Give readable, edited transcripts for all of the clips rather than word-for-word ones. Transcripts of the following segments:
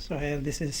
So here this is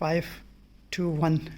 521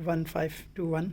1521,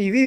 TV